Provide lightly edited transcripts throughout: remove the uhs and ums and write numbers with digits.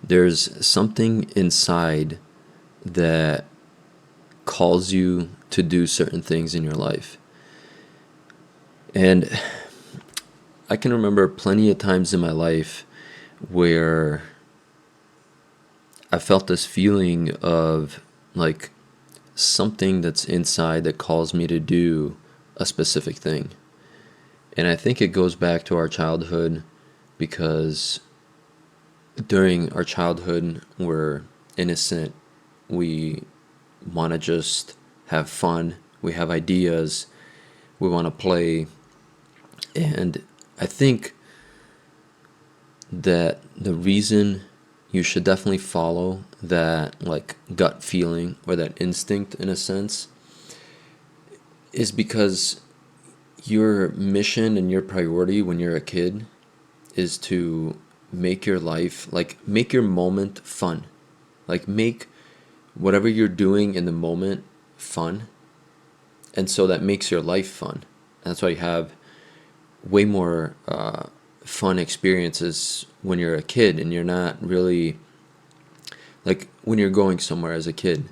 there's something inside that calls you to do certain things in your life. And I can remember plenty of times in my life where I felt this feeling of like something that's inside that calls me to do a specific thing. And I think it goes back to our childhood because during our childhood, we're innocent. We want to just have fun. We have ideas. We want to play. And I think that the reason you should definitely follow that like gut feeling or that instinct in a sense is because your mission and your priority when you're a kid is to make your life, like make your moment fun. Like make whatever you're doing in the moment fun. And so that makes your life fun. That's why you have way more fun experiences when you're a kid and you're not really, like when you're going somewhere as a kid,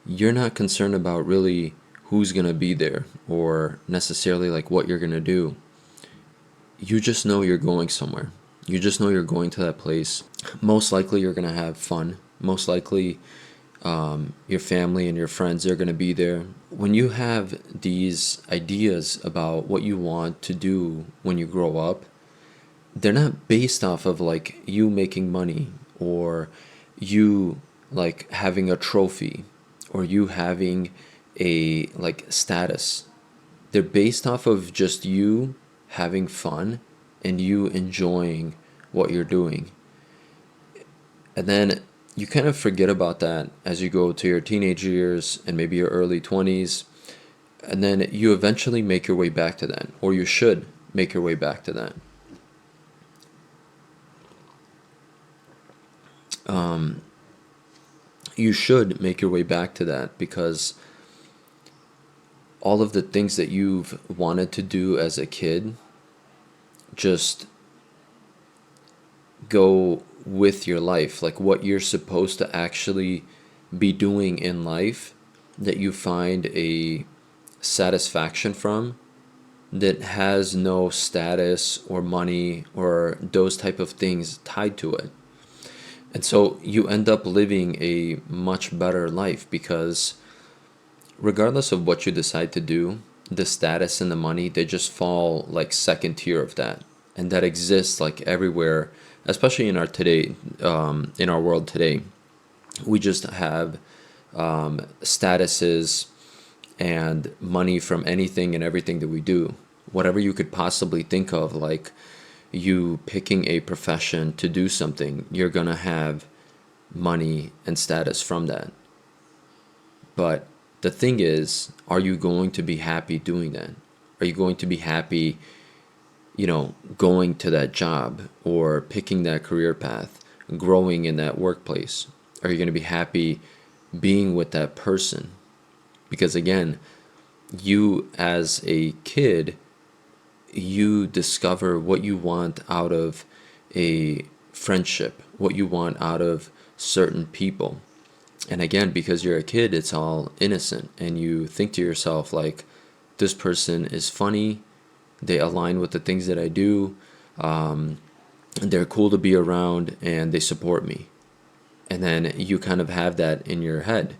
you're not concerned about really who's going to be there or necessarily like what you're going to do. You just know you're going somewhere. You just know you're going to that place. Most likely you're going to have fun. Most likely your family and your friends are going to be there. When you have these ideas about what you want to do when you grow up, they're not based off of like you making money or you like having a trophy or you having a like status. They're based off of just you having fun and you enjoying what you're doing. And then you kind of forget about that as you go to your teenage years and maybe your early 20s. And then you eventually make your way back to that, or you should make your way back to that. You should make your way back to that because all of the things that you've wanted to do as a kid just go with your life, like what you're supposed to actually be doing in life that you find a satisfaction from that has no status or money or those type of things tied to it. And so you end up living a much better life because regardless of what you decide to do, the status and the money, they just fall like second tier of that. And that exists like everywhere, especially in our world today. We just have statuses and money from anything and everything that we do. Whatever you could possibly think of, like you picking a profession to do something, you're going to have money and status from that. But the thing is, are you going to be happy doing that? Are you going to be happy, going to that job or picking that career path, growing in that workplace? Are you going to be happy being with that person? Because again, you as a kid, you discover what you want out of a friendship, what you want out of certain people. And again, because you're a kid, it's all innocent. And you think to yourself, like, this person is funny. They align with the things that I do. They're cool to be around and they support me. And then you kind of have that in your head.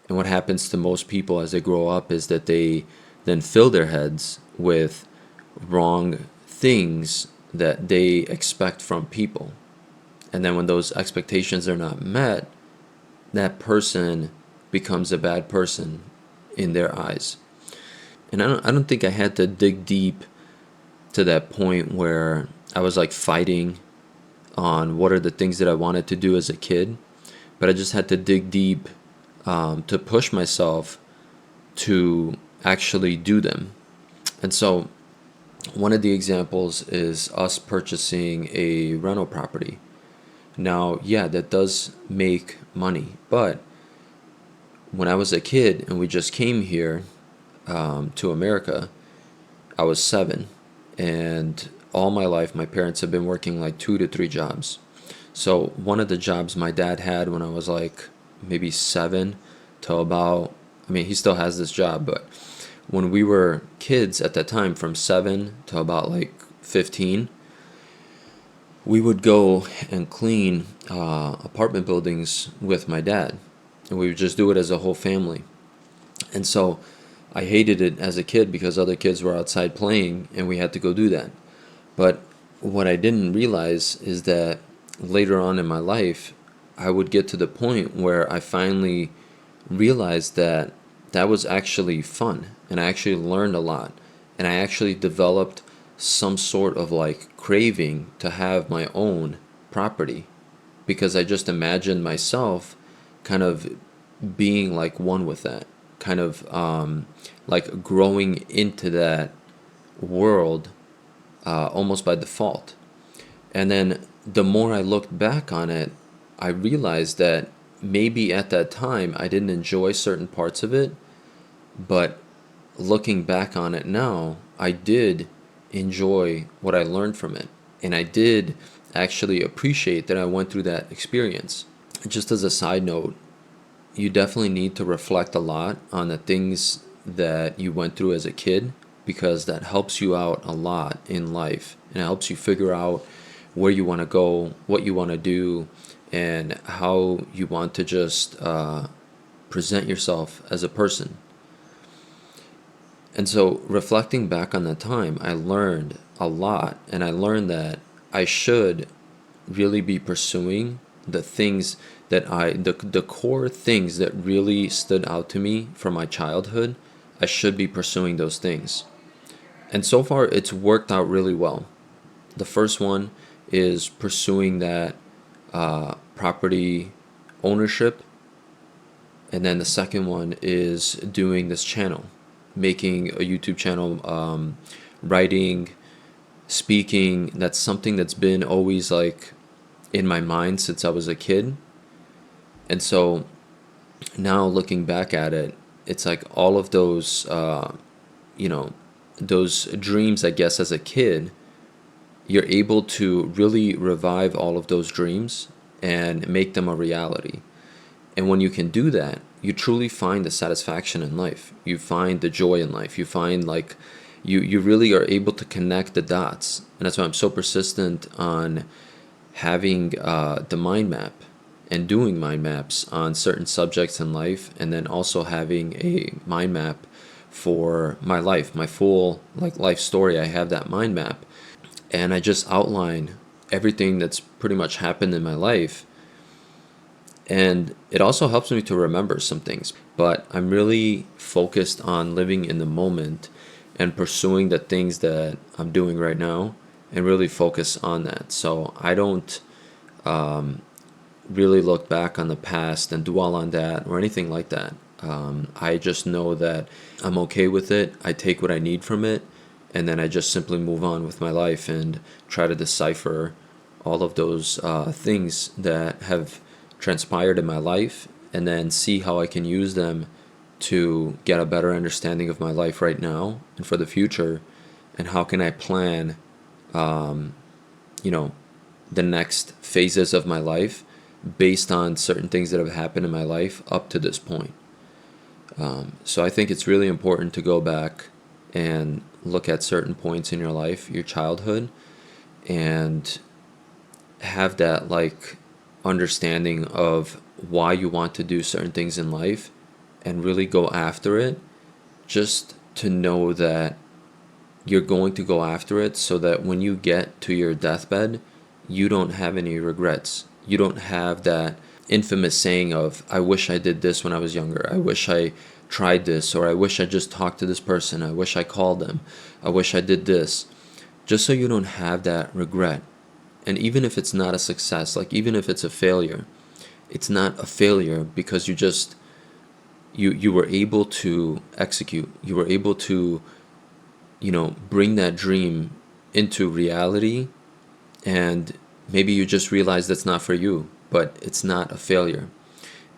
And what happens to most people as they grow up is that they then fill their heads with wrong things that they expect from people. And then when those expectations are not met, that person becomes a bad person in their eyes. And I don't think I had to dig deep to that point where I was like fighting on what are the things that I wanted to do as a kid, but I just had to dig deep to push myself to actually do them. And so one of the examples is us purchasing a rental property. Now, yeah, that does make money, but when I was a kid and we just came here to America, I was 7, and all my life my parents have been working like 2 to 3 jobs. So one of the jobs my dad had when I was like maybe 7 to about, I mean, he still has this job, but when we were kids at that time, from 7 to about like 15, we would go and clean apartment buildings with my dad. And we would just do it as a whole family. And so I hated it as a kid because other kids were outside playing and we had to go do that. But what I didn't realize is that later on in my life, I would get to the point where I finally realized that that was actually fun and I actually learned a lot and I actually developed some sort of like craving to have my own property because I just imagined myself kind of being like one with that, kind of like growing into that world almost by default. And then the more I looked back on it, I realized that maybe at that time I didn't enjoy certain parts of it, but looking back on it now, I did enjoy what I learned from it. And I did actually appreciate that I went through that experience. Just as a side note, you definitely need to reflect a lot on the things that you went through as a kid because that helps you out a lot in life and it helps you figure out where you want to go, what you want to do, and how you want to just present yourself as a person. And so, reflecting back on that time, I learned a lot, and I learned that I should really be pursuing the things that the core things that really stood out to me from my childhood. I should be pursuing those things. And so far, it's worked out really well. The first one is pursuing that property ownership. And then the second one is doing this channel, making a YouTube channel, writing, speaking. That's something that's been always like in my mind since I was a kid. And so now looking back at it, it's like all of those, you know, those dreams, I guess, as a kid, you're able to really revive all of those dreams and make them a reality. And when you can do that, you truly find the satisfaction in life. You find the joy in life. You find like you really are able to connect the dots. And that's why I'm so persistent on having the mind map and doing mind maps on certain subjects in life, and then also having a mind map for my life, my full like life story. I have that mind map and I just outline everything that's pretty much happened in my life. And it also helps me to remember some things. But I'm really focused on living in the moment and pursuing the things that I'm doing right now and really focus on that. So I don't really look back on the past and dwell on that or anything like that. I just know that I'm okay with it. I take what I need from it. And then I just simply move on with my life and try to decipher all of those things that have transpired in my life and then see how I can use them to get a better understanding of my life right now and for the future, and how can I plan you know the next phases of my life based on certain things that have happened in my life up to this point. So I think it's really important to go back and look at certain points in your life, your childhood, and have that like understanding of why you want to do certain things in life and really go after it, just to know that you're going to go after it so that when you get to your deathbed, you don't have any regrets. You don't have that infamous saying of, I wish I did this when I was younger. I wish I tried this, or I wish I just talked to this person. I wish I called them. I wish I did this. Just so you don't have that regret. And even if it's not a success, like even if it's a failure, it's not a failure because you were able to execute. You were able to, bring that dream into reality, and maybe you just realize that's not for you, but it's not a failure.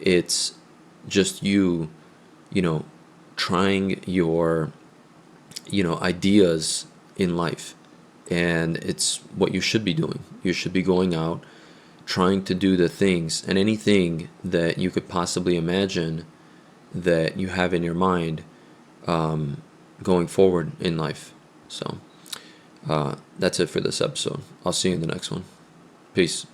It's just you know, trying your, ideas in life. And it's what you should be doing. You should be going out, trying to do the things and anything that you could possibly imagine that you have in your mind going forward in life. So that's it for this episode. I'll see you in the next one. Peace.